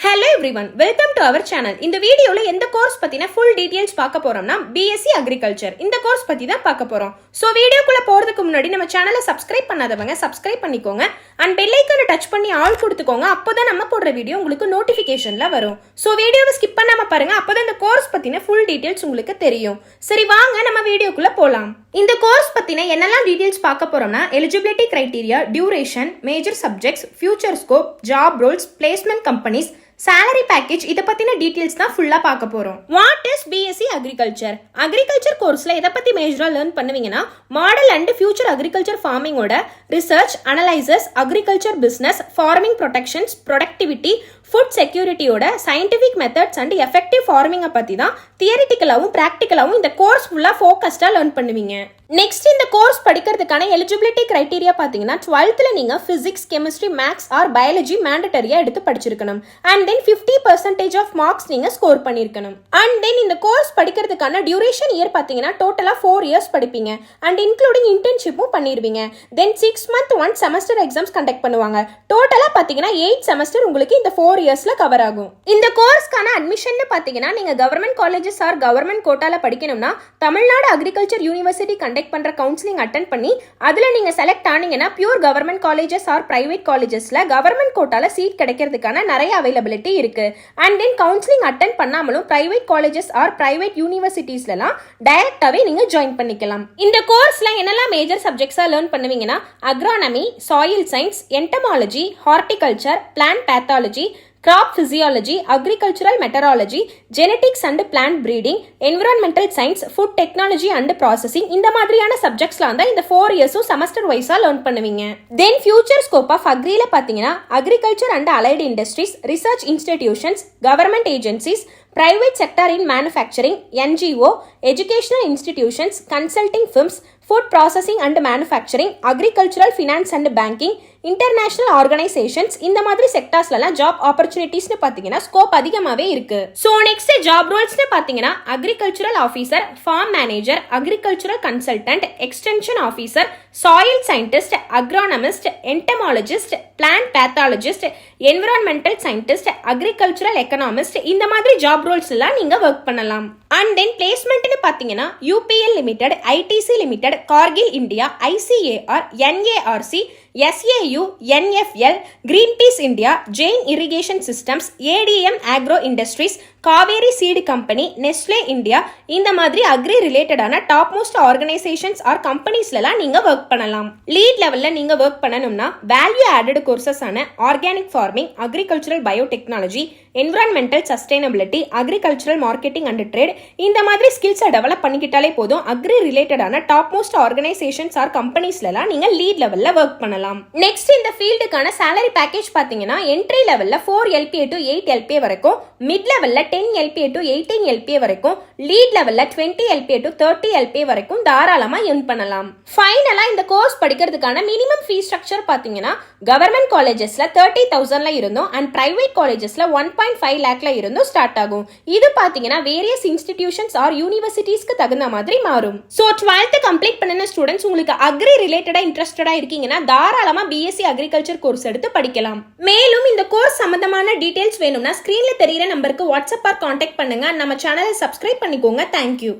Hello everyone, welcome to our channel. இந்த வீடியோல எந்த கோர்ஸ் பத்தின full details பார்க்க போறோம்னா BSc Agriculture. இந்த கோர்ஸ் பத்தி தான் பார்க்க போறோம். சோ வீடியோக்குள்ள போறதுக்கு முன்னாடி நம்ம சேனலை சப்ஸ்கிரைப் பண்ணாதவங்க சப்ஸ்கிரைப் பண்ணிக்கோங்க and bell icon-ஐ டச் பண்ணி ஆல் கொடுத்துக்கோங்க. அப்பதான் நம்ம போடுற வீடியோ உங்களுக்கு நோட்டிஃபிகேஷன்ல வரும். சோ வீடியோவை ஸ்கிப் பண்ணாம பாருங்க. அப்பதான் இந்த கோர்ஸ் பத்தின full details உங்களுக்கு தெரியும். சரி வாங்க நம்ம வீடியோக்குள்ள போலாம். இந்த கோர்ஸ் பத்தின என்னெல்லாம் டீடைல்ஸ் பார்க்க போறோம்னா eligibility criteria, duration, major subjects, future scope, job roles, placement companies, salary package இத பத்தின டீடைல்ஸ் தான் ஃபுல்லா பார்க்க போறோம். What is BSc Agriculture? Agriculture கோர்ஸ்ல எதை பத்தி மேஜரா லேர்ன் பண்ணுவீங்கன்னா மாடல் அண்ட் ஃபியூச்சர் அக்ரிகல்ச்சர் ஃபார்மிங்கோட research, analysis, agriculture business, farming protections, productivity, food செக்யூரிட்டியோட சயின்டிஃபிக் மெத்தட்ஸ் அண்ட் எஃபெக்டிவ் ஃபார்மிங்கை பத்தி தான் தியரிட்டிக்கலாவும் பிராக்டிக்கலாவும் இந்த கோர்ஸ் ஃபுல்லா ஃபோக்கஸ்டா லேர்ன் பண்ணுவீங்க. நெக்ஸ்ட் இந்த கோர்ஸ் படிக்கிறதுக்கான எலிஜிபிலிட்டி கிரைட்டீரியா பார்த்தீங்கன்னா 12th நீங்க physics, chemistry, maths or biology மேண்டட்டரியா எடுத்து படிச்சிருக்கணும். அண்ட் தென் 50% ஆஃப் மார்க்ஸ் நீங்க ஸ்கோர் பண்ணிருக்கணும். அண்ட் தென் இந்த கோர்ஸ் படிக்கிறதுக்கான டியூரேஷன் இயர் பார்த்தீங்கன்னா டோட்டலா 4 இயர்ஸ் படிப்பீங்க. அண்ட் இன்க்ளூடிங் இன்டர்ன்ஷிப்பும் பண்ணிருவீங்க. Then 6 month one semester exams conduct பண்ணுவாங்க. டோட்டலா பார்த்தீங்கன்னா 8 செமஸ்டர் உங்களுக்கு இந்த 4 இயர்ஸ்ல கவர் ஆகும். இந்த கோர்ஸ்க்கான அட்மிஷன் பார்த்தீங்கன்னா நீங்க கவர்மெண்ட் காலேஜஸ் ஆர் கவர்மெண்ட் கோட்டால படிக்கணும்னா தமிழ்நாடு அக்ரிகல்ச்சர் யூனிவர்சிட்டி கண்டக்ட் பண்ற கவுன்சிலிங் அட்டெண்ட் பண்ணி அதுல நீங்க செலக்ட் ஆனீங்கன்னா pure government colleges or private காலேஜஸ்ல கவர்மெண்ட் கோட்டால சீட் கிடைக்கிறதுக்கான நிறைய அவைலபிலிட்டி இருக்கு. அண்ட் தென் கவுன்சிலிங் அட்டெண்ட் பண்ணாமலும் பிரைவேட் காலேஜஸ் ஆர் பிரைவேட் யூனிவர்சிட்டிஸ்லாம் டைரக்டாவே நீங்க ஜாயின் பண்ணிக்கலாம். இந்த கோர்ஸ்ல என்னெல்லாம் மேஜர் சப்ஜெக்ட்ஸா லேர்ன் பண்ணுவீங்கன்னா agronomy, soil science, entomology, horticulture, plant pathology, crop physiology, agricultural meteorology, genetics and plant breeding, environmental science, food technology and processing இந்த மாதிரியான சப்ஜெக்ட்ஸ்லாம் தான் இந்த 4 இயர்ஸும் செமஸ்டர் வைஸா லேர்ன் பண்ணுவீங்க. தென் ஃபியூச்சர் ஸ்கோப் ஆஃப் அக்ரில பார்த்தீங்கன்னா agriculture and allied industries, research institutions, government agencies, private sector in manufacturing, NGO, educational institutions, consulting firms, food processing and manufacturing, agricultural finance and banking, international organizations இந்த மாதிரி செக்டார்ஸ்லாம் job ஆப்பர்ச்சுனிட்டிஸ்னு பார்த்தீங்கன்னா scope அதிகமாகவே இருக்கு. So next job ரோல்ஸ்னு பார்த்தீங்கன்னா agricultural officer, farm manager, agricultural consultant, extension officer, soil scientist, agronomist, entomologist, plant pathologist, environmental scientist, agricultural economist இந்த மாதிரி job Rolle's எல்லாம் நீங்க ஒர்க் பண்ணலாம். அண்ட் தென் பிளேஸ்மெண்ட்னு பார்த்தீங்கன்னா UPL limited, ITC limited, Kargil India, ICAR, NARC, SAU, NFL, Greenpeace India, Jain Irrigation Systems, ADM Agro Industries, Kaveri seed company, Nestle India இந்த மாதிரி agri ரிலேட்டடான top most organisations or கம்பெனிஸ்லாம் நீங்க work பண்ணலாம். லீட் லெவல்ல நீங்க ஒர்க் பண்ணணும்னா வேல்யூ ஆடட் கோர்சஸ் ஆன organic farming, agricultural biotechnology, environmental sustainability, agricultural marketing and trade இந்த மாதிரி ஸ்கில்ஸை டெவலப் பண்ணிக்கிட்டாலே போதும் அக்ரி ரிலேட்டடான டாப் மோஸ்ட் ஆர்கனைசேஷன்ஸ் ஆர் கம்பெனிஸ்லாம் நீங்க லீட் லெவல்ல ஒர்க் பண்ணலாம். நெக்ஸ்ட் இந்த ஃபீல்டுக்கான salary பேக்கேஜ் பாத்தீங்கன்னா என்ட்ரி லெவல்ல 4 LPA to 8 LPA வரைக்கும், மிட் லெவல்ல 10 LPA to 18 LPA வரைக்கும், லீட் லெவல்ல 20 LPA to 30 LPA வரைக்கும் தாராளமா earn பண்ணலாம். ஃபைனலா இந்த கோர்ஸ் படிக்கிறதுக்கான மினிமம் ஃபீஸ் ஸ்ட்ரக்சர் பாத்தீங்கன்னா கவர்மெண்ட் காலேஜஸ்ல 30,000ல இருந்தும் அண்ட் பிரைவேட் காலேஜஸ்ல 1.5 lakhல இருந்தும் ஸ்டார்ட் ஆகும். இது பாத்தீங்கன்னா வேரியஸ் இன்ஸ்டிடியூஷன்ஸ் ஆர் யூனிவர்சிட்டிஸ்க்கு தகுந்த மாதிரி மாறும். சோ 12th கம்ப்ளீட் பண்ணின ஸ்டூடெண்ட்ஸ் உங்களுக்கு அக்ரி ரிலேட்டடா இன்ட்ரெஸ்டடா இருக்கீங்கன்னா தாராளமா BSc அக்ரிகல்ச்சர் கோர்ஸ் எடுத்து படிக்கலாம். மேலும் இந்த கோர்ஸ் சம்பந்தமான டீடைல்ஸ் வேணும்னா ஸ்கிரீன்ல தெரியுற நம்பருக்கு வாட்ஸ்அப் ஆர் கான்டாக்ட் பண்ணுங்க. நம்ம சேனலை சப்ஸ்கிரைப் பண்ணிக்கோங்க. தேங்க்யூ.